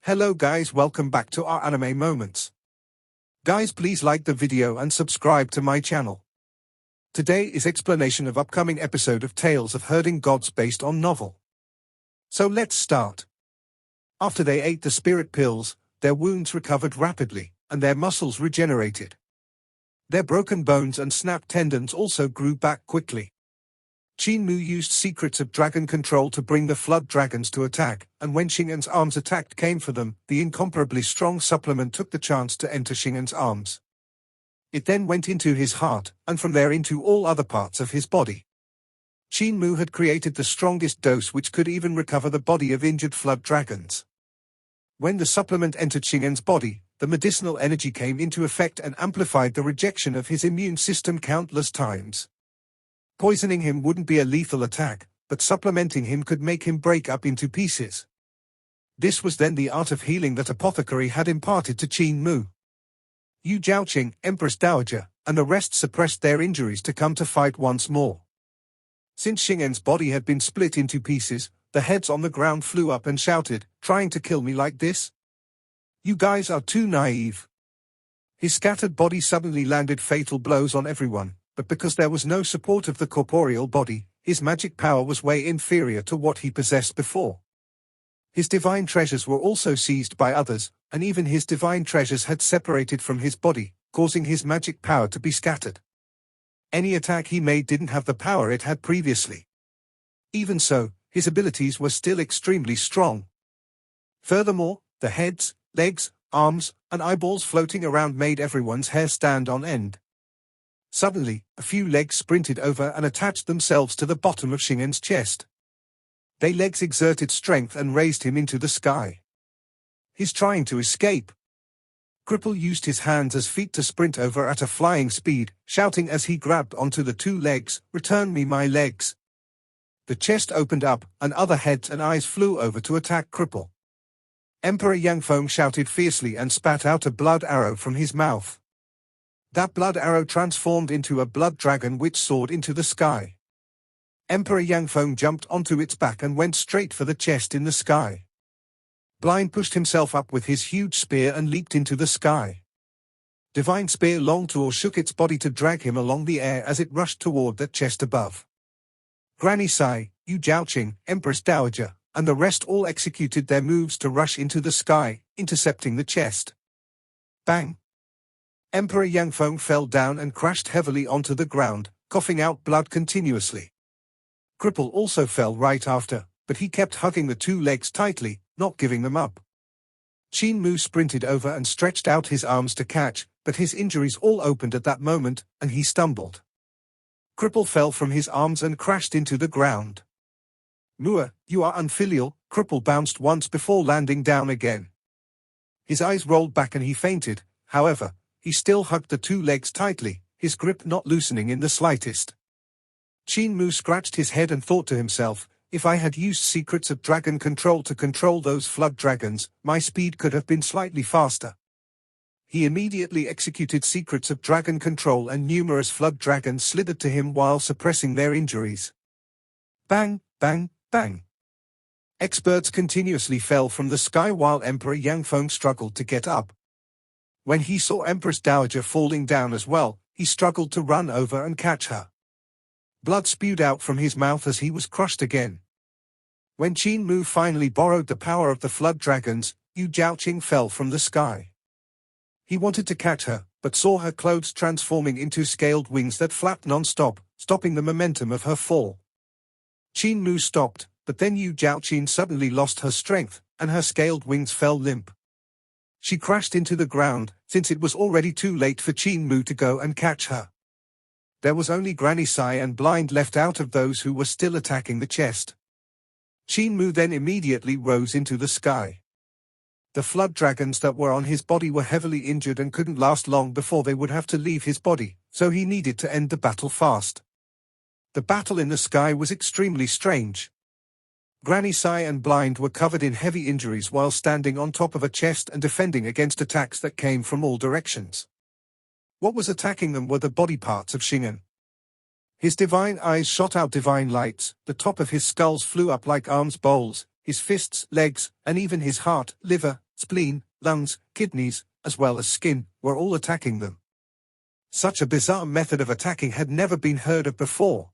Hello guys, welcome back to our anime moments. Guys, please like the video and subscribe to my channel. Today is explanation of upcoming episode of Tales of Herding Gods based on novel. So let's start. After they ate the spirit pills, their wounds recovered rapidly, and their muscles regenerated. Their broken bones and snapped tendons also grew back quickly. Qin Mu used secrets of dragon control to bring the flood dragons to attack, and when Shingan's arms attacked came for them, the incomparably strong supplement took the chance to enter Shingan's arms. It then went into his heart, and from there into all other parts of his body. Qin Mu had created the strongest dose which could even recover the body of injured flood dragons. When the supplement entered Shingan's body, the medicinal energy came into effect and amplified the rejection of his immune system countless times. Poisoning him wouldn't be a lethal attack, but supplementing him could make him break up into pieces. This was then the art of healing that Apothecary had imparted to Qin Mu. Yu Zhaoqing, Empress Dowager, and the rest suppressed their injuries to come to fight once more. Since Shingan's body had been split into pieces, the heads on the ground flew up and shouted, "Trying to kill me like this? You guys are too naive." His scattered body suddenly landed fatal blows on everyone. But because there was no support of the corporeal body, his magic power was way inferior to what he possessed before. His divine treasures were also seized by others, and even his divine treasures had separated from his body, causing his magic power to be scattered. Any attack he made didn't have the power it had previously. Even so, his abilities were still extremely strong. Furthermore, the heads, legs, arms, and eyeballs floating around made everyone's hair stand on end. Suddenly, a few legs sprinted over and attached themselves to the bottom of Shingan's chest. Their legs exerted strength and raised him into the sky. He's trying to escape. Cripple used his hands as feet to sprint over at a flying speed, shouting as he grabbed onto the two legs, "Return me my legs." The chest opened up, and other heads and eyes flew over to attack Cripple. Emperor Yangfeng shouted fiercely and spat out a blood arrow from his mouth. That blood arrow transformed into a blood dragon which soared into the sky. Emperor Yangfeng jumped onto its back and went straight for the chest in the sky. Blind pushed himself up with his huge spear and leaped into the sky. Divine Spear Longtuo shook its body to drag him along the air as it rushed toward that chest above. Granny Sai, Yu Zhaoqing, Empress Dowager, and the rest all executed their moves to rush into the sky, intercepting the chest. Bang! Emperor Yangfeng fell down and crashed heavily onto the ground, coughing out blood continuously. Cripple also fell right after, but he kept hugging the two legs tightly, not giving them up. Qin Mu sprinted over and stretched out his arms to catch, but his injuries all opened at that moment, and he stumbled. Cripple fell from his arms and crashed into the ground. "Mua, you are unfilial." Cripple bounced once before landing down again. His eyes rolled back and he fainted. However, he still hugged the two legs tightly, his grip not loosening in the slightest. Qin Mu scratched his head and thought to himself, "If I had used secrets of dragon control to control those flood dragons, my speed could have been slightly faster." He immediately executed secrets of dragon control and numerous flood dragons slithered to him while suppressing their injuries. Bang, bang, bang. Experts continuously fell from the sky while Emperor Yangfeng struggled to get up. When he saw Empress Dowager falling down as well, he struggled to run over and catch her. Blood spewed out from his mouth as he was crushed again. When Qin Mu finally borrowed the power of the flood dragons, Yu Zhaoqing fell from the sky. He wanted to catch her, but saw her clothes transforming into scaled wings that flapped non-stop, stopping the momentum of her fall. Qin Mu stopped, but then Yu Zhaoqing suddenly lost her strength, and her scaled wings fell limp. She crashed into the ground, since it was already too late for Qin Mu to go and catch her. There was only Granny Sai and Blind left out of those who were still attacking the chest. Qin Mu then immediately rose into the sky. The flood dragons that were on his body were heavily injured and couldn't last long before they would have to leave his body, so he needed to end the battle fast. The battle in the sky was extremely strange. Granny Sai and Blind were covered in heavy injuries while standing on top of a chest and defending against attacks that came from all directions. What was attacking them were the body parts of Shingan. His divine eyes shot out divine lights, the top of his skulls flew up like arms bowls, his fists, legs, and even his heart, liver, spleen, lungs, kidneys, as well as skin, were all attacking them. Such a bizarre method of attacking had never been heard of before.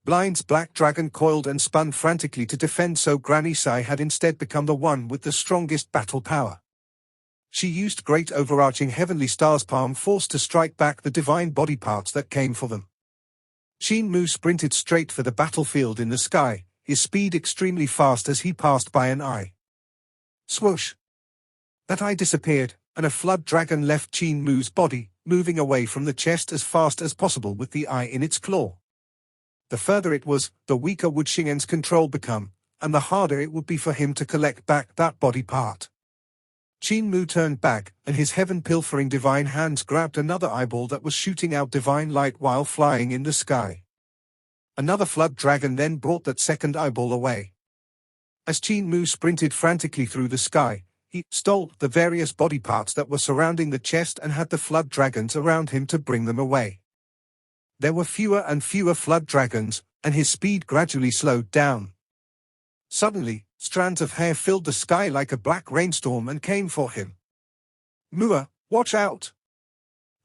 Blind's black dragon coiled and spun frantically to defend, so Granny Sai had instead become the one with the strongest battle power. She used great overarching heavenly stars palm force to strike back the divine body parts that came for them. Qin Mu sprinted straight for the battlefield in the sky, his speed extremely fast as he passed by an eye. Swoosh! That eye disappeared, and a flood dragon left Qin Mu's body, moving away from the chest as fast as possible with the eye in its claw. The further it was, the weaker would Shingan's control become, and the harder it would be for him to collect back that body part. Qin Mu turned back, and his heaven-pilfering divine hands grabbed another eyeball that was shooting out divine light while flying in the sky. Another flood dragon then brought that second eyeball away. As Qin Mu sprinted frantically through the sky, he stole the various body parts that were surrounding the chest and had the flood dragons around him to bring them away. There were fewer and fewer flood dragons, and his speed gradually slowed down. Suddenly, strands of hair filled the sky like a black rainstorm and came for him. Mua, watch out!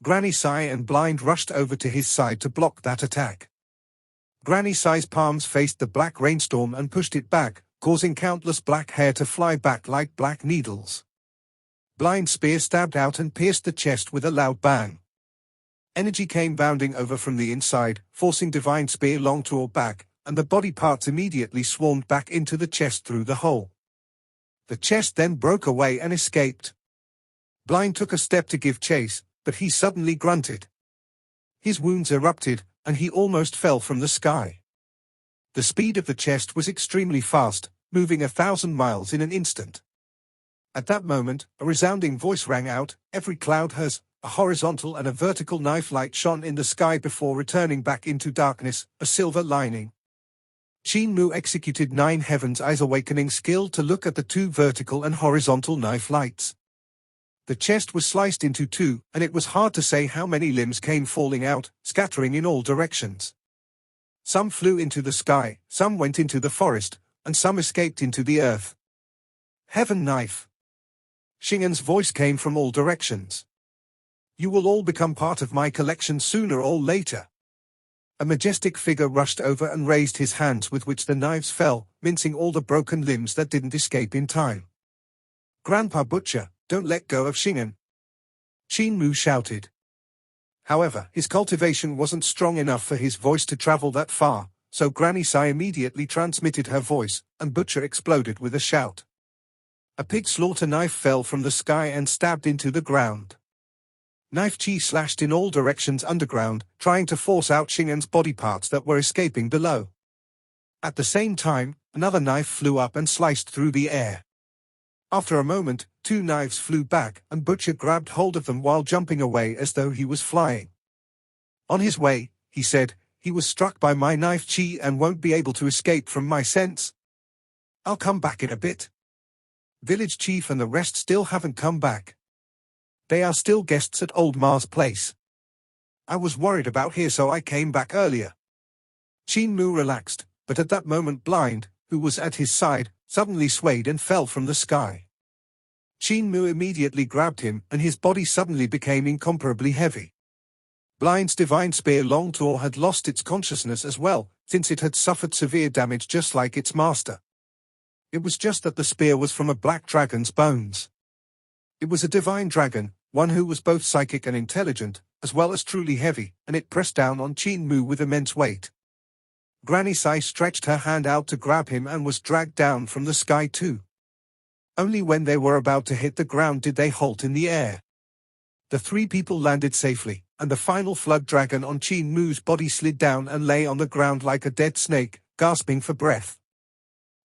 Granny Sai and Blind rushed over to his side to block that attack. Granny Sai's palms faced the black rainstorm and pushed it back, causing countless black hair to fly back like black needles. Blind's spear stabbed out and pierced the chest with a loud bang. Energy came bounding over from the inside, forcing Divine Spear Longclaw back, and the body parts immediately swarmed back into the chest through the hole. The chest then broke away and escaped. Blind took a step to give chase, but he suddenly grunted. His wounds erupted, and he almost fell from the sky. The speed of the chest was extremely fast, moving 1,000 miles in an instant. At that moment, a resounding voice rang out, "Every cloud has a horizontal and a vertical knife." Light shone in the sky before returning back into darkness, a silver lining. Qin Mu executed 9 Heaven's Eyes Awakening skill to look at the 2 vertical and horizontal knife lights. The chest was sliced into 2, and it was hard to say how many limbs came falling out, scattering in all directions. Some flew into the sky, some went into the forest, and some escaped into the earth. Heaven Knife! Shingan's voice came from all directions. You will all become part of my collection sooner or later. A majestic figure rushed over and raised his hands, with which the knives fell, mincing all the broken limbs that didn't escape in time. Grandpa Butcher, don't let go of Shingan! Qin Mu shouted. However, his cultivation wasn't strong enough for his voice to travel that far, so Granny Sai immediately transmitted her voice, and Butcher exploded with a shout. A pig slaughter knife fell from the sky and stabbed into the ground. Knife chi slashed in all directions underground, trying to force out Shingan's body parts that were escaping below. At the same time, another knife flew up and sliced through the air. After a moment, 2 knives flew back, and Butcher grabbed hold of them while jumping away as though he was flying. On his way, he said, he was struck by my knife chi and won't be able to escape from my sense. I'll come back in a bit. Village chief and the rest still haven't come back. They are still guests at Old Ma's place. I was worried about here, so I came back earlier. Qin Mu relaxed, but at that moment Blind, who was at his side, suddenly swayed and fell from the sky. Qin Mu immediately grabbed him, and his body suddenly became incomparably heavy. Blind's divine spear Longclaw had lost its consciousness as well, since it had suffered severe damage just like its master. It was just that the spear was from a black dragon's bones. It was a divine dragon, one who was both psychic and intelligent, as well as truly heavy, and it pressed down on Qin Mu with immense weight. Granny Sai stretched her hand out to grab him and was dragged down from the sky too. Only when they were about to hit the ground did they halt in the air. The 3 people landed safely, and the final flood dragon on Qin Mu's body slid down and lay on the ground like a dead snake, gasping for breath.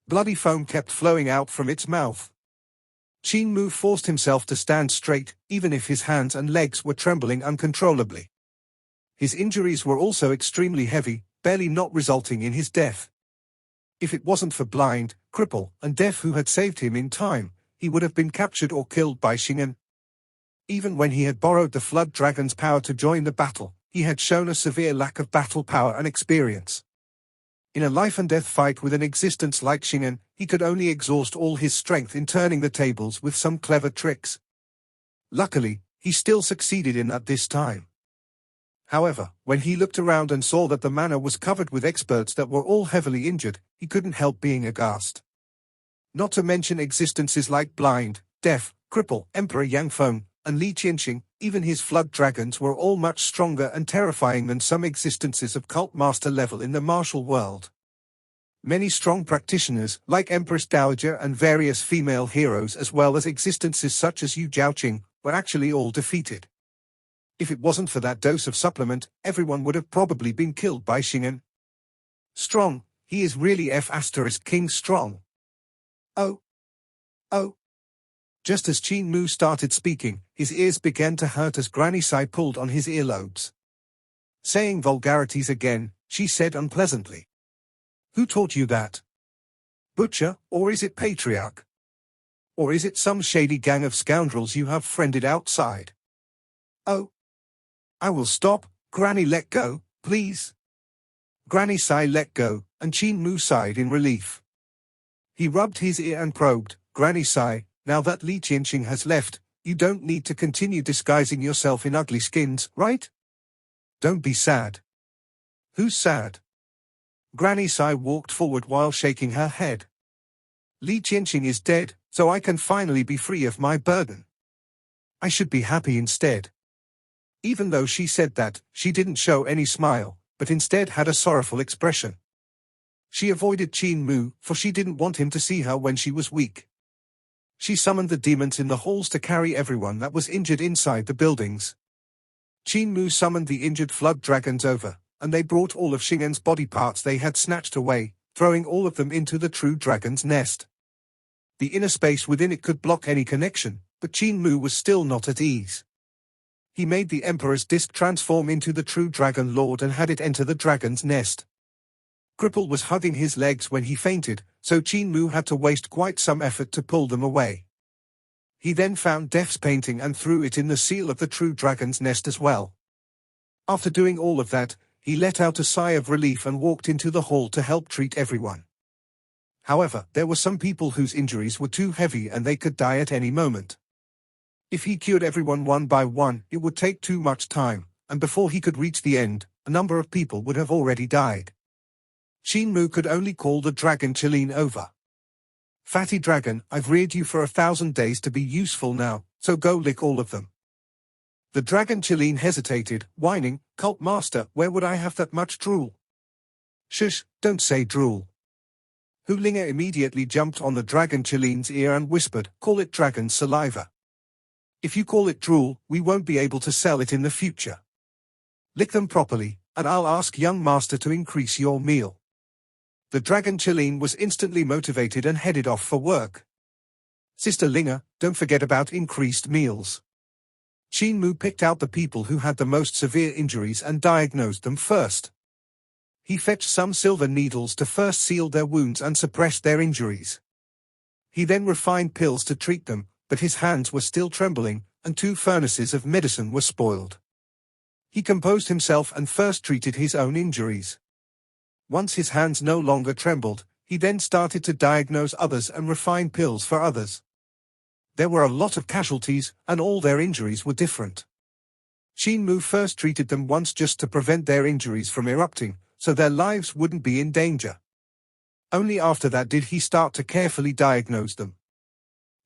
Bloody foam kept flowing out from its mouth. Qin Mu forced himself to stand straight, even if his hands and legs were trembling uncontrollably. His injuries were also extremely heavy, barely not resulting in his death. If it wasn't for Blind, Cripple, and Deaf who had saved him in time, he would have been captured or killed by Shingan. Even when he had borrowed the Flood Dragon's power to join the battle, he had shown a severe lack of battle power and experience. In a life-and-death fight with an existence like Shingan, he could only exhaust all his strength in turning the tables with some clever tricks. Luckily, he still succeeded in that this time. However, when he looked around and saw that the manor was covered with experts that were all heavily injured, he couldn't help being aghast. Not to mention existences like Blind, Deaf, Cripple, Emperor Yang Feng, and Li Qianxing. Even his flood dragons were all much stronger and terrifying than some existences of cult master level in the martial world. Many strong practitioners, like Empress Dowager and various female heroes as well as existences such as Yu Jiaoqing, were actually all defeated. If it wasn't for that dose of supplement, everyone would have probably been killed by Shingan. Strong, he is really F*King strong. Oh. Just as Qin Mu started speaking, his ears began to hurt as Granny Sai pulled on his earlobes. Saying vulgarities again, she said unpleasantly. Who taught you that? Butcher, or is it Patriarch? Or is it some shady gang of scoundrels you have friended outside? Oh. I will stop, Granny, let go, please. Granny Sai let go, and Qin Mu sighed in relief. He rubbed his ear and probed, Granny Sai, now that Li Qianxing has left, you don't need to continue disguising yourself in ugly skins, right? Don't be sad. Who's sad? Granny Sai walked forward while shaking her head. Li Qianxing is dead, so I can finally be free of my burden. I should be happy instead. Even though she said that, she didn't show any smile, but instead had a sorrowful expression. She avoided Qin Mu, for she didn't want him to see her when she was weak. She summoned the demons in the halls to carry everyone that was injured inside the buildings. Qin Mu summoned the injured flood dragons over, and they brought all of Shingan's body parts they had snatched away, throwing all of them into the true dragon's nest. The inner space within it could block any connection, but Qin Mu was still not at ease. He made the Emperor's disc transform into the true Dragon Lord and had it enter the dragon's nest. Cripple was hugging his legs when he fainted, so Qin Mu had to waste quite some effort to pull them away. He then found Death's painting and threw it in the seal of the true dragon's nest as well. After doing all of that, he let out a sigh of relief and walked into the hall to help treat everyone. However, there were some people whose injuries were too heavy and they could die at any moment. If he cured everyone one by one, it would take too much time, and before he could reach the end, a number of people would have already died. Qin Mu could only call the dragon Qilin over. Fatty dragon, I've reared you for 1,000 days to be useful now, so go lick all of them. The dragon Qilin hesitated, whining, Cult Master, where would I have that much drool? Shush, don't say drool. Hu Linga immediately jumped on the dragon Qilin's ear and whispered, call it dragon saliva. If you call it drool, we won't be able to sell it in the future. Lick them properly, and I'll ask young master to increase your meal. The dragon Qilin was instantly motivated and headed off for work. Sister Linga, don't forget about increased meals. Qin Mu picked out the people who had the most severe injuries and diagnosed them first. He fetched some silver needles to first seal their wounds and suppress their injuries. He then refined pills to treat them, but his hands were still trembling, and 2 furnaces of medicine were spoiled. He composed himself and first treated his own injuries. Once his hands no longer trembled, he then started to diagnose others and refine pills for others. There were a lot of casualties, and all their injuries were different. Qin Mu first treated them once just to prevent their injuries from erupting, so their lives wouldn't be in danger. Only after that did he start to carefully diagnose them.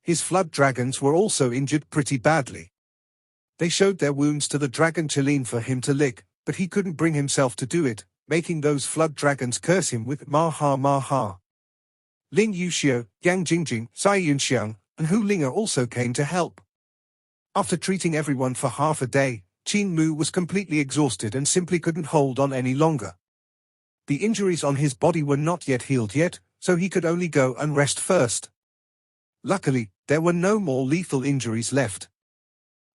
His flood dragons were also injured pretty badly. They showed their wounds to the dragon Qilin for him to lick, but he couldn't bring himself to do it, making those flood dragons curse him with Maha Maha. Ling Yuxiu, Yang Jingjing, Sai Yunxiang, and Hu Linga also came to help. After treating everyone for half a day, Qin Mu was completely exhausted and simply couldn't hold on any longer. The injuries on his body were not yet healed yet, so he could only go and rest first. Luckily, there were no more lethal injuries left.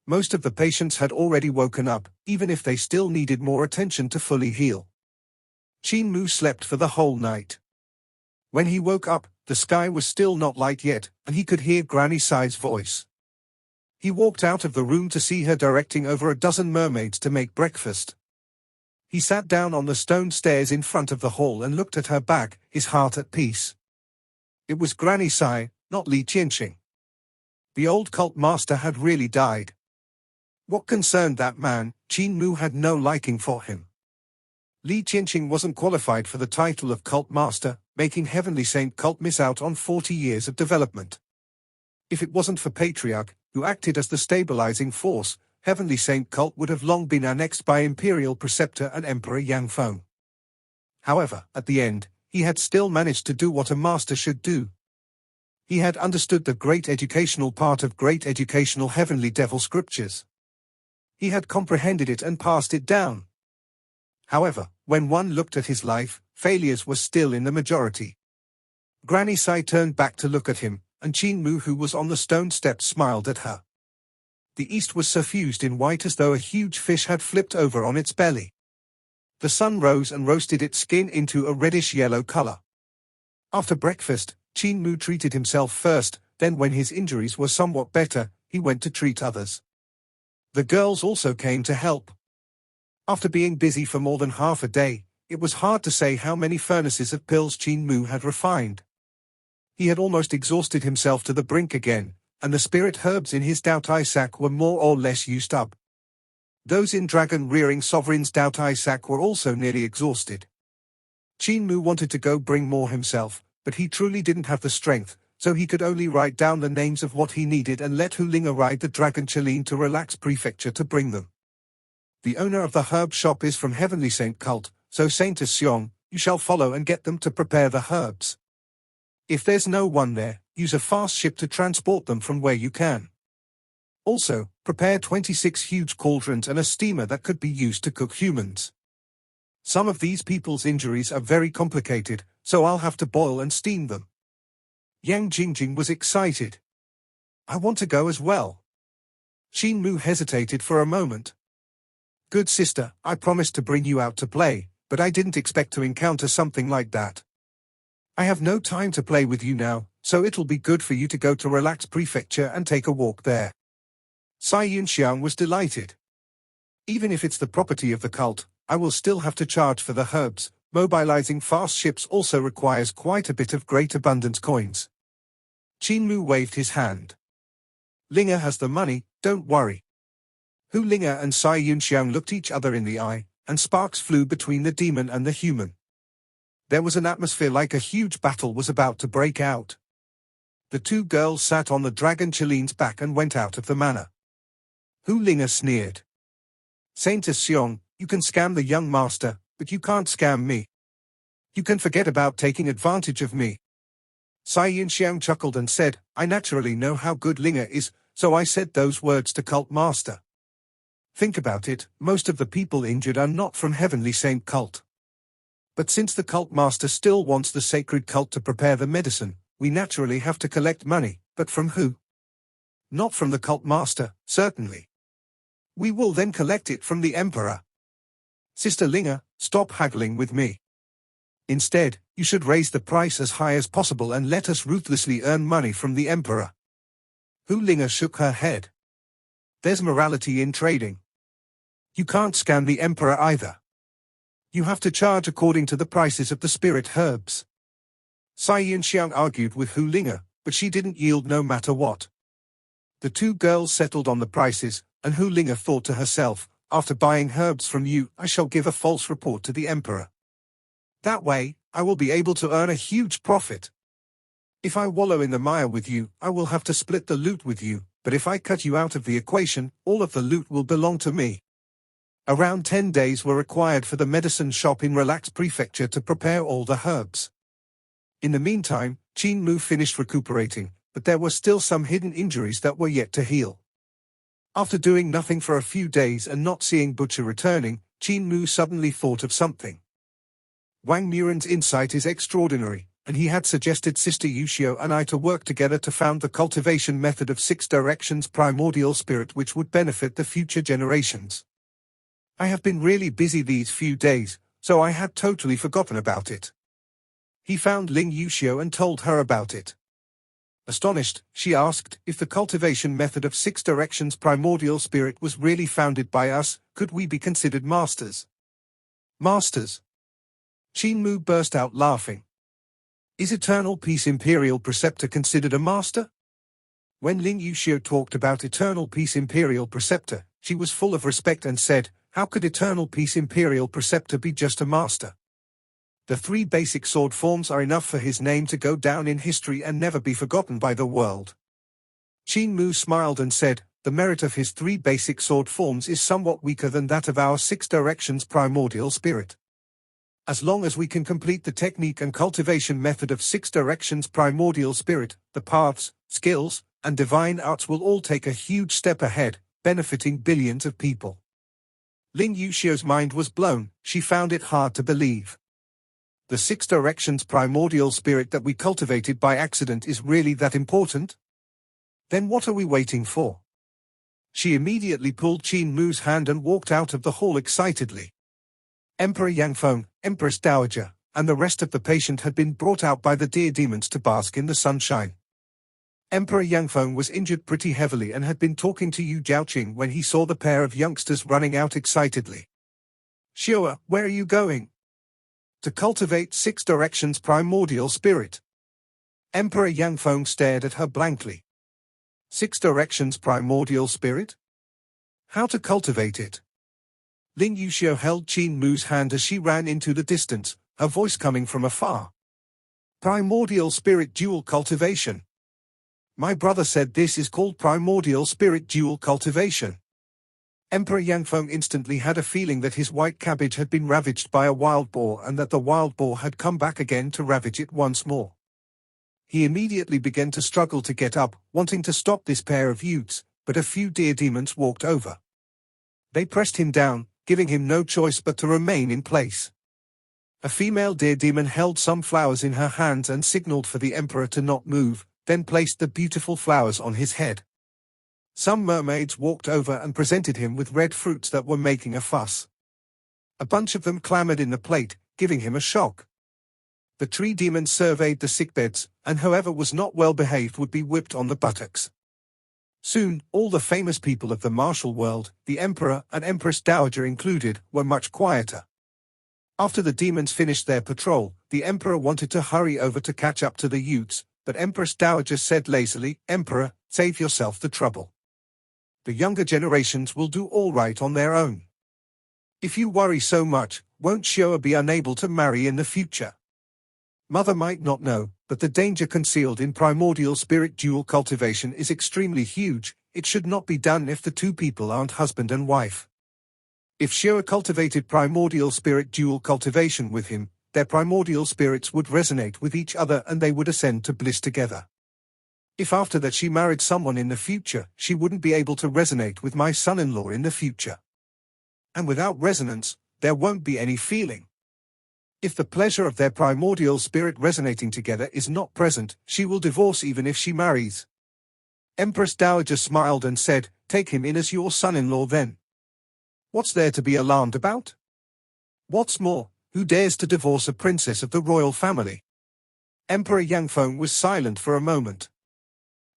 Most of the patients had already woken up, even if they still needed more attention to fully heal. Qin Mu slept for the whole night. When he woke up, the sky was still not light yet, and he could hear Granny Sai's voice. He walked out of the room to see her directing over a dozen mermaids to make breakfast. He sat down on the stone stairs in front of the hall and looked at her back, his heart at peace. It was Granny Sai, not Li Qianqing. The old cult master had really died. What concerned that man? Qin Mu had no liking for him. Li Qianqing wasn't qualified for the title of cult master, making Heavenly Saint cult miss out on 40 years of development. If it wasn't for Patriarch, who acted as the stabilizing force, Heavenly Saint cult would have long been annexed by Imperial Preceptor and Emperor Yang Feng. However, at the end, he had still managed to do what a master should do. He had understood the great educational part of great educational heavenly devil scriptures. He had comprehended it and passed it down. However, when one looked at his life, failures were still in the majority. Granny Sai turned back to look at him, and Qin Mu, who was on the stone steps, smiled at her. The east was suffused in white as though a huge fish had flipped over on its belly. The sun rose and roasted its skin into a reddish-yellow color. After breakfast, Qin Mu treated himself first, then when his injuries were somewhat better, he went to treat others. The girls also came to help. After being busy for more than half a day, it was hard to say how many furnaces of pills Qin Mu had refined. He had almost exhausted himself to the brink again, and the spirit herbs in his Daotai sack were more or less used up. Those in Dragon-rearing Sovereign's Daotai sack were also nearly exhausted. Qin Mu wanted to go bring more himself, but he truly didn't have the strength, so he could only write down the names of what he needed and let Hu Linga ride the Dragon Chelin to Relax Prefecture to bring them. The owner of the herb shop is from Heavenly Saint cult, so Saintess Xiong, you shall follow and get them to prepare the herbs. If there's no one there, use a fast ship to transport them from where you can. Also, prepare 26 huge cauldrons and a steamer that could be used to cook humans. Some of these people's injuries are very complicated, so I'll have to boil and steam them. Yang Jingjing was excited. I want to go as well. Qin Mu hesitated for a moment. Good sister, I promised to bring you out to play, but I didn't expect to encounter something like that. I have no time to play with you now, so it'll be good for you to go to Relax Prefecture and take a walk there. Sai Yunxiang was delighted. Even if it's the property of the cult, I will still have to charge for the herbs. Mobilizing fast ships also requires quite a bit of great abundance coins. Qin Mu waved his hand. Linga has the money, don't worry. Hu Linga and Sai Yunxiang looked each other in the eye, and sparks flew between the demon and the human. There was an atmosphere like a huge battle was about to break out. The two girls sat on the Dragon Chelin's back and went out of the manor. Hu Linga sneered. Saintess Xiong, you can scam the young master, but you can't scam me. You can forget about taking advantage of me. Sai Yunxiang chuckled and said, I naturally know how good Linga is, so I said those words to cult master. Think about it, most of the people injured are not from Heavenly Saint cult. But since the cult master still wants the sacred cult to prepare the medicine, we naturally have to collect money, but from who? Not from the cult master, certainly. We will then collect it from the emperor. Sister Linga, stop haggling with me. Instead, you should raise the price as high as possible and let us ruthlessly earn money from the emperor. Hu Linga shook her head. There's morality in trading. You can't scam the emperor either. You have to charge according to the prices of the spirit herbs. Sai Yunxiang argued with Hu Linga, but she didn't yield no matter what. The two girls settled on the prices, and Hu Linga thought to herself, after buying herbs from you, I shall give a false report to the emperor. That way, I will be able to earn a huge profit. If I wallow in the mire with you, I will have to split the loot with you, but if I cut you out of the equation, all of the loot will belong to me. Around 10 days were required for the medicine shop in Relax Prefecture to prepare all the herbs. In the meantime, Qin Mu finished recuperating, but there were still some hidden injuries that were yet to heal. After doing nothing for a few days and not seeing Butcher returning, Qin Mu suddenly thought of something. Wang Muren's insight is extraordinary, and he had suggested Sister Yushio and I to work together to found the cultivation method of 6 directions primordial spirit which would benefit the future generations. I have been really busy these few days, so I had totally forgotten about it. He found Ling Yushio and told her about it. Astonished, she asked, if the cultivation method of 6 directions primordial spirit was really founded by us, could we be considered masters? Masters. Qin Mu burst out laughing. Is Eternal Peace Imperial Preceptor considered a master? When Lin Yuxiu talked about Eternal Peace Imperial Preceptor, she was full of respect and said, how could Eternal Peace Imperial Preceptor be just a master? The 3 basic sword forms are enough for his name to go down in history and never be forgotten by the world. Qin Mu smiled and said, the merit of his 3 basic sword forms is somewhat weaker than that of our 6 directions primordial spirit. As long as we can complete the technique and cultivation method of 6 directions primordial spirit, the paths, skills, and divine arts will all take a huge step ahead, benefiting billions of people. Lin Yuxiu's mind was blown. She found it hard to believe. The 6 directions primordial spirit that we cultivated by accident is really that important? Then what are we waiting for? She immediately pulled Qin Mu's hand and walked out of the hall excitedly. Emperor Yangfeng, Empress Dowager, and the rest of the patient had been brought out by the deer demons to bask in the sunshine. Emperor Yangfeng was injured pretty heavily and had been talking to Yu Jiaoqing when he saw the pair of youngsters running out excitedly. Xiao, where are you going? To cultivate 6 directions primordial spirit. Emperor Yangfeng stared at her blankly. 6 directions primordial spirit? How to cultivate it? Lin Yuxiu held Qin Mu's hand as she ran into the distance, her voice coming from afar. Primordial spirit dual cultivation. My brother said this is called primordial spirit dual cultivation. Emperor Yangfeng instantly had a feeling that his white cabbage had been ravaged by a wild boar and that the wild boar had come back again to ravage it once more. He immediately began to struggle to get up, wanting to stop this pair of youths, but a few deer demons walked over. They pressed him down, giving him no choice but to remain in place. A female deer demon held some flowers in her hands and signaled for the emperor to not move, then placed the beautiful flowers on his head. Some mermaids walked over and presented him with red fruits that were making a fuss. A bunch of them clambered in the plate, giving him a shock. The tree demons surveyed the sickbeds, and whoever was not well behaved would be whipped on the buttocks. Soon, all the famous people of the martial world, the Emperor and Empress Dowager included, were much quieter. After the demons finished their patrol, the Emperor wanted to hurry over to catch up to the youths, but Empress Dowager said lazily, Emperor, save yourself the trouble. The younger generations will do all right on their own. If you worry so much, won't Xiao be unable to marry in the future? Mother might not know, but the danger concealed in primordial spirit dual cultivation is extremely huge. It should not be done if the 2 people aren't husband and wife. If Xiao cultivated primordial spirit dual cultivation with him, their primordial spirits would resonate with each other and they would ascend to bliss together. If after that she married someone in the future, she wouldn't be able to resonate with my son-in-law in the future. And without resonance, there won't be any feeling. If the pleasure of their primordial spirit resonating together is not present, she will divorce even if she marries. Empress Dowager smiled and said, take him in as your son-in-law then. What's there to be alarmed about? What's more, who dares to divorce a princess of the royal family? Emperor Yangfeng was silent for a moment.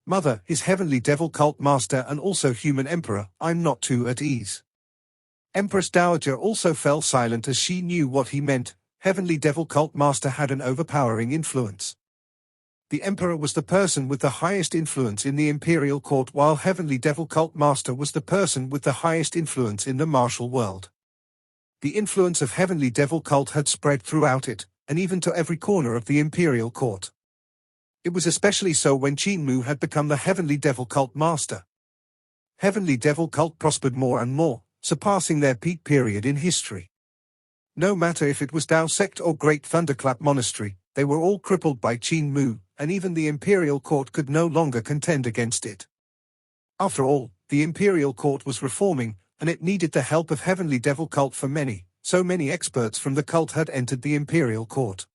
Mother, his heavenly devil cult master and also human emperor, I'm not too at ease. Empress Dowager also fell silent as she knew what he meant. Heavenly Devil Cult Master had an overpowering influence. The Emperor was the person with the highest influence in the Imperial Court while Heavenly Devil Cult Master was the person with the highest influence in the martial world. The influence of Heavenly Devil Cult had spread throughout it, and even to every corner of the Imperial Court. It was especially so when Qin Mu had become the Heavenly Devil Cult Master. Heavenly Devil Cult prospered more and more, surpassing their peak period in history. No matter if it was Dao Sect or Great Thunderclap Monastery, they were all crippled by Qin Mu, and even the Imperial Court could no longer contend against it. After all, the Imperial Court was reforming, and it needed the help of Heavenly Devil Cult for so many experts from the cult had entered the Imperial Court.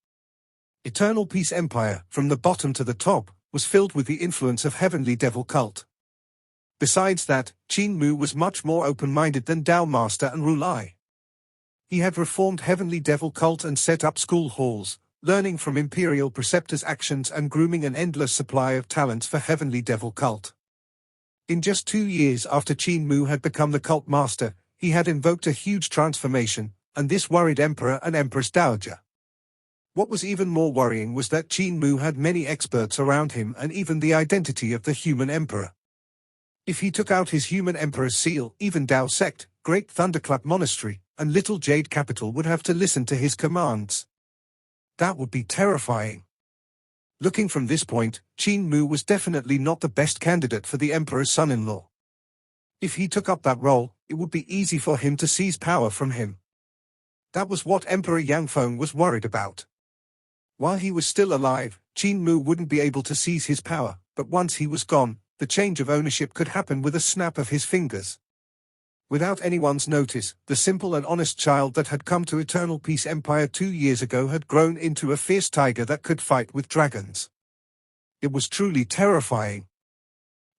Eternal Peace Empire, from the bottom to the top, was filled with the influence of Heavenly Devil Cult. Besides that, Qin Mu was much more open-minded than Dao Master and Rulai. He had reformed Heavenly Devil Cult and set up school halls, learning from Imperial Preceptor's actions and grooming an endless supply of talents for Heavenly Devil Cult. In just 2 years after Qin Mu had become the cult master, he had invoked a huge transformation, and this worried Emperor and Empress Dowager. What was even more worrying was that Qin Mu had many experts around him and even the identity of the human emperor. If he took out his human emperor's seal, even Dao sect, Great Thunderclap Monastery, and Little Jade Capital would have to listen to his commands. That would be terrifying. Looking from this point, Qin Mu was definitely not the best candidate for the emperor's son-in-law. If he took up that role, it would be easy for him to seize power from him. That was what Emperor Yangfeng was worried about. While he was still alive, Qin Mu wouldn't be able to seize his power, but once he was gone, the change of ownership could happen with a snap of his fingers. Without anyone's notice, the simple and honest child that had come to Eternal Peace Empire 2 years ago had grown into a fierce tiger that could fight with dragons. It was truly terrifying.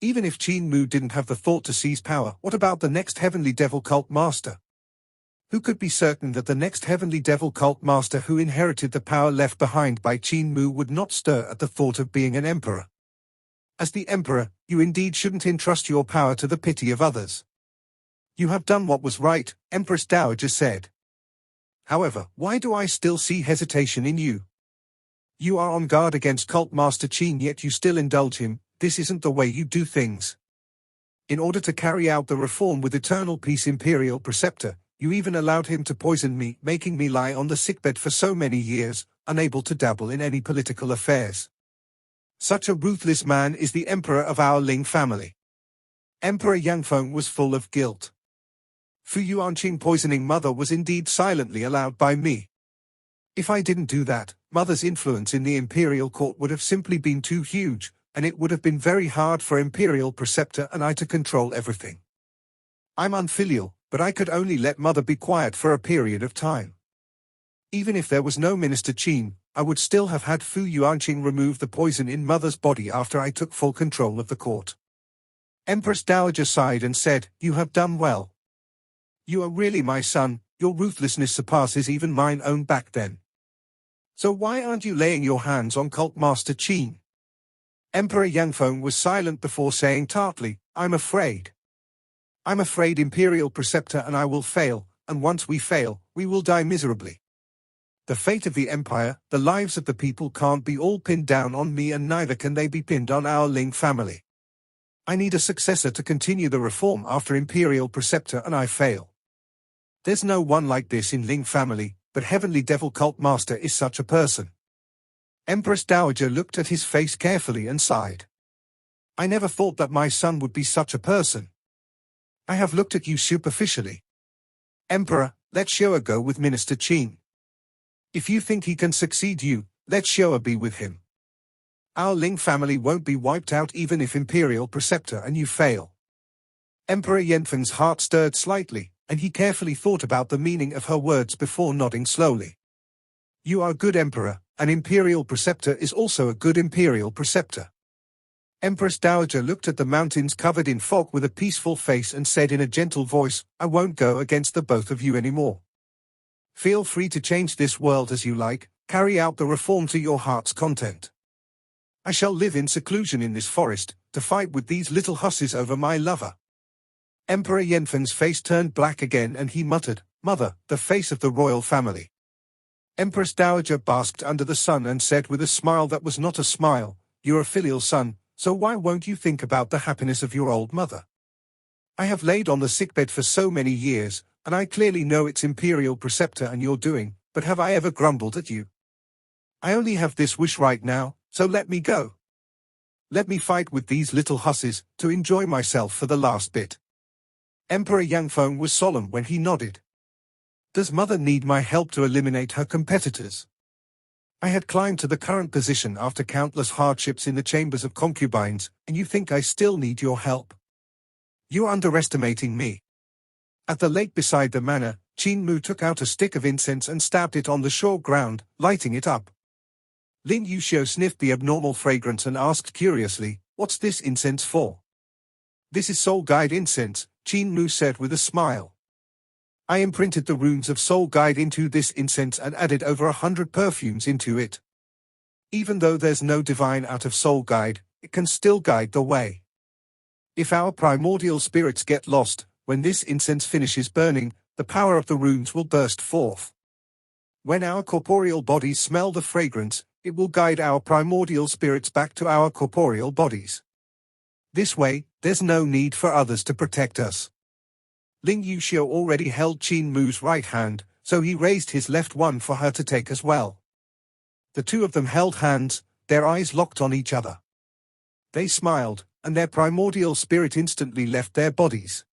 Even if Qin Mu didn't have the thought to seize power, what about the next Heavenly Devil Cult Master? Who could be certain that the next Heavenly Devil Cult Master who inherited the power left behind by Qin Mu would not stir at the thought of being an emperor? As the emperor, you indeed shouldn't entrust your power to the pity of others. You have done what was right, Empress Dowager said. However, why do I still see hesitation in you? You are on guard against Cult Master Qin, yet you still indulge him. This isn't the way you do things. In order to carry out the reform with Eternal Peace Imperial Preceptor, you even allowed him to poison me, making me lie on the sickbed for so many years, unable to dabble in any political affairs. Such a ruthless man is the emperor of our Ling family. Emperor Yangfeng was full of guilt. Fu Yuanqing poisoning mother was indeed silently allowed by me. If I didn't do that, mother's influence in the imperial court would have simply been too huge, and it would have been very hard for Imperial Preceptor and I to control everything. I'm unfilial, but I could only let mother be quiet for a period of time. Even if there was no Minister Qin, I would still have had Fu Yuanqing remove the poison in mother's body after I took full control of the court. Empress Dowager sighed and said, "You have done well. You are really my son, your ruthlessness surpasses even mine own back then. So why aren't you laying your hands on Cult Master Qin?" Emperor Yangfeng was silent before saying tartly, I'm afraid, Imperial Preceptor, and I will fail, and once we fail, we will die miserably. The fate of the Empire, the lives of the people can't be all pinned down on me, and neither can they be pinned on our Ling family. I need a successor to continue the reform after Imperial Preceptor and I fail. There's no one like this in Ling family, but Heavenly Devil Cult Master is such a person. Empress Dowager looked at his face carefully and sighed. I never thought that my son would be such a person. I have looked at you superficially. Emperor, let Showa go with Minister Qin. If you think he can succeed you, let Showa be with him. Our Ling family won't be wiped out even if Imperial Preceptor and you fail. Emperor Yanfeng's heart stirred slightly, and he carefully thought about the meaning of her words before nodding slowly. You are a good emperor, an Imperial Preceptor is also a good Imperial Preceptor. Empress Dowager looked at the mountains covered in fog with a peaceful face and said in a gentle voice, I won't go against the both of you anymore. Feel free to change this world as you like, carry out the reform to your heart's content. I shall live in seclusion in this forest, to fight with these little hussies over my lover. Emperor Yanfeng's face turned black again and he muttered, Mother, the face of the royal family. Empress Dowager basked under the sun and said with a smile that was not a smile, You're a filial son, so why won't you think about the happiness of your old mother? I have laid on the sickbed for so many years, and I clearly know it's Imperial Preceptor and you're doing, but have I ever grumbled at you? I only have this wish right now, so let me go. Let me fight with these little hussies, to enjoy myself for the last bit. Emperor Yangfeng was solemn when he nodded. Does mother need my help to eliminate her competitors? I had climbed to the current position after countless hardships in the chambers of concubines, and you think I still need your help? You're underestimating me. At the lake beside the manor, Qin Mu took out a stick of incense and stabbed it on the shore ground, lighting it up. Lin Yuxiu sniffed the abnormal fragrance and asked curiously, What's this incense for? This is Soul Guide incense, Qin Mu said with a smile. I imprinted the runes of Soul Guide into this incense and added over 100 perfumes into it. Even though there's no divine out of Soul Guide, it can still guide the way. If our primordial spirits get lost, when this incense finishes burning, the power of the runes will burst forth. When our corporeal bodies smell the fragrance, it will guide our primordial spirits back to our corporeal bodies. This way, there's no need for others to protect us. Ling Yuxiu already held Qin Mu's right hand, so he raised his left one for her to take as well. The two of them held hands, their eyes locked on each other. They smiled, and their primordial spirit instantly left their bodies.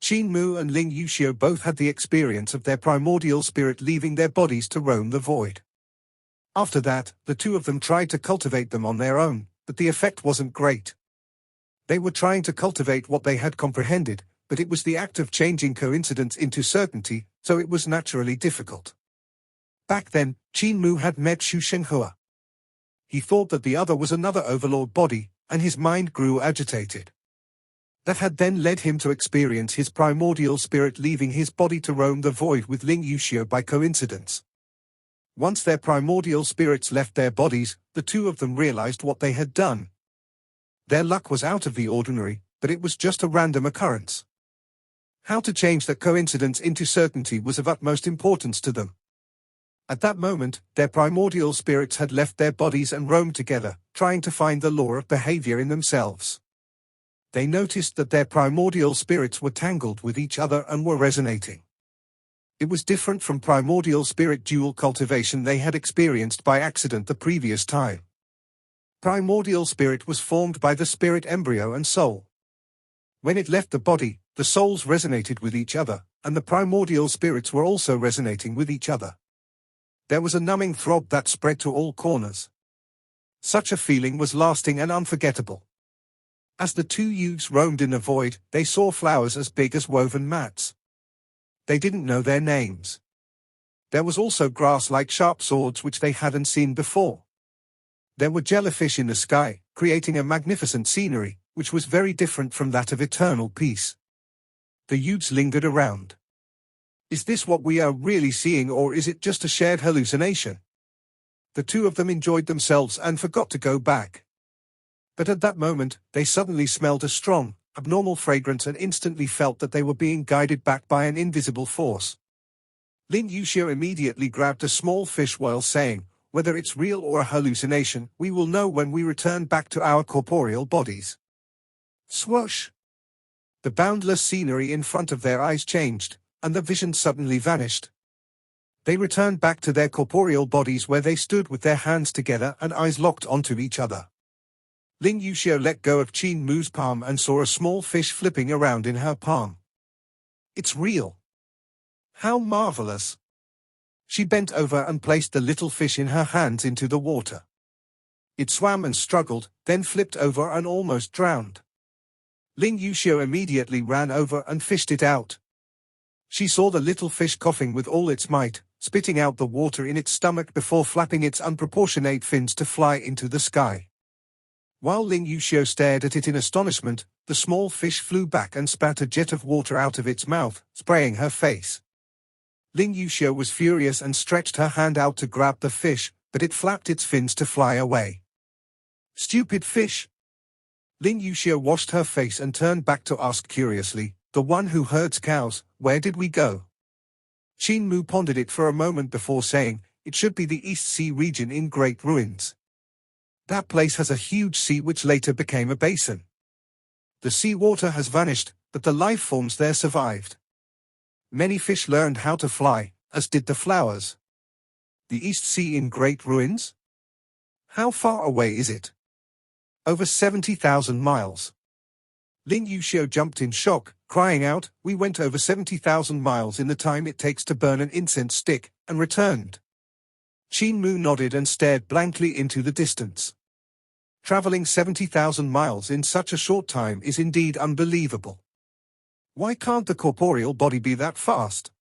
Qin Mu and Ling Yuxiu both had the experience of their primordial spirit leaving their bodies to roam the void. After that, the two of them tried to cultivate them on their own, but the effect wasn't great. They were trying to cultivate what they had comprehended, but it was the act of changing coincidence into certainty, so it was naturally difficult. Back then, Qin Mu had met Shu Shenghua. He thought that the other was another overlord body, and his mind grew agitated. That had then led him to experience his primordial spirit leaving his body to roam the void with Ling Yuxiu by coincidence. Once their primordial spirits left their bodies, the two of them realized what they had done. Their luck was out of the ordinary, but it was just a random occurrence. How to change that coincidence into certainty was of utmost importance to them. At that moment, their primordial spirits had left their bodies and roamed together, trying to find the law of behavior in themselves. They noticed that their primordial spirits were tangled with each other and were resonating. It was different from primordial spirit dual cultivation they had experienced by accident the previous time. Primordial spirit was formed by the spirit embryo and soul. When it left the body, the souls resonated with each other, and the primordial spirits were also resonating with each other. There was a numbing throb that spread to all corners. Such a feeling was lasting and unforgettable. As the two youths roamed in the void, they saw flowers as big as woven mats. They didn't know their names. There was also grass like sharp swords which they hadn't seen before. There were jellyfish in the sky, creating a magnificent scenery, which was very different from that of eternal peace. The youths lingered around. Is this what we are really seeing, or is it just a shared hallucination? The two of them enjoyed themselves and forgot to go back. But at that moment, they suddenly smelled a strong, abnormal fragrance and instantly felt that they were being guided back by an invisible force. Ling Yuxiu immediately grabbed a small fish while saying, "Whether it's real or a hallucination, we will know when we return back to our corporeal bodies." Swoosh! The boundless scenery in front of their eyes changed, and the vision suddenly vanished. They returned back to their corporeal bodies where they stood with their hands together and eyes locked onto each other. Ling Yuxiu let go of Qin Mu's palm and saw a small fish flipping around in her palm. It's real. How marvelous! She bent over and placed the little fish in her hands into the water. It swam and struggled, then flipped over and almost drowned. Ling Yuxiu immediately ran over and fished it out. She saw the little fish coughing with all its might, spitting out the water in its stomach before flapping its unproportionate fins to fly into the sky. While Ling Yuxiu stared at it in astonishment, the small fish flew back and spat a jet of water out of its mouth, spraying her face. Ling Yuxiu was furious and stretched her hand out to grab the fish, but it flapped its fins to fly away. Stupid fish! Ling Yuxiu washed her face and turned back to ask curiously, "The one who herds cows, where did we go?" Qin Mu pondered it for a moment before saying, "It should be the East Sea region in Great Ruins. That place has a huge sea which later became a basin. The sea water has vanished, but the life forms there survived. Many fish learned how to fly, as did the flowers. The East Sea in Great Ruins? How far away is it?" "Over 70,000 miles. Ling Yuxiu jumped in shock, crying out, "We went over 70,000 miles in the time it takes to burn an incense stick, and returned." Qin Mu nodded and stared blankly into the distance. Traveling 70,000 miles in such a short time is indeed unbelievable. Why can't the corporeal body be that fast?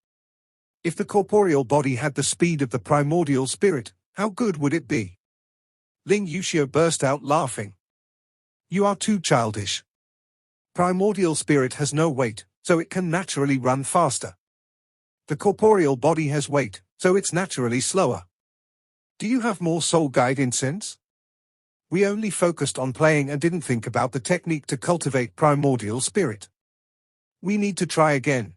If the corporeal body had the speed of the primordial spirit, how good would it be? Ling Yuxiu burst out laughing. "You are too childish. Primordial spirit has no weight, so it can naturally run faster. The corporeal body has weight, so it's naturally slower. Do you have more soul guide incense? We only focused on playing and didn't think about the technique to cultivate primordial spirit. We need to try again."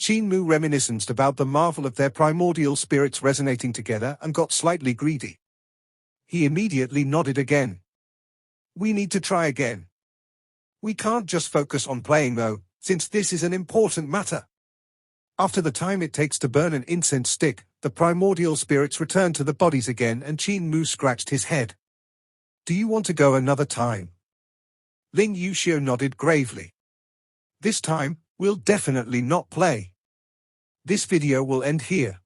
Qin Mu reminisced about the marvel of their primordial spirits resonating together and got slightly greedy. He immediately nodded again. We need to try again. We can't just focus on playing though, since this is an important matter. After the time it takes to burn an incense stick, the primordial spirits return to the bodies again and Qin Mu scratched his head. Do you want to go another time? Ling Yuxiu nodded gravely. This time, we'll definitely not play. This video will end here.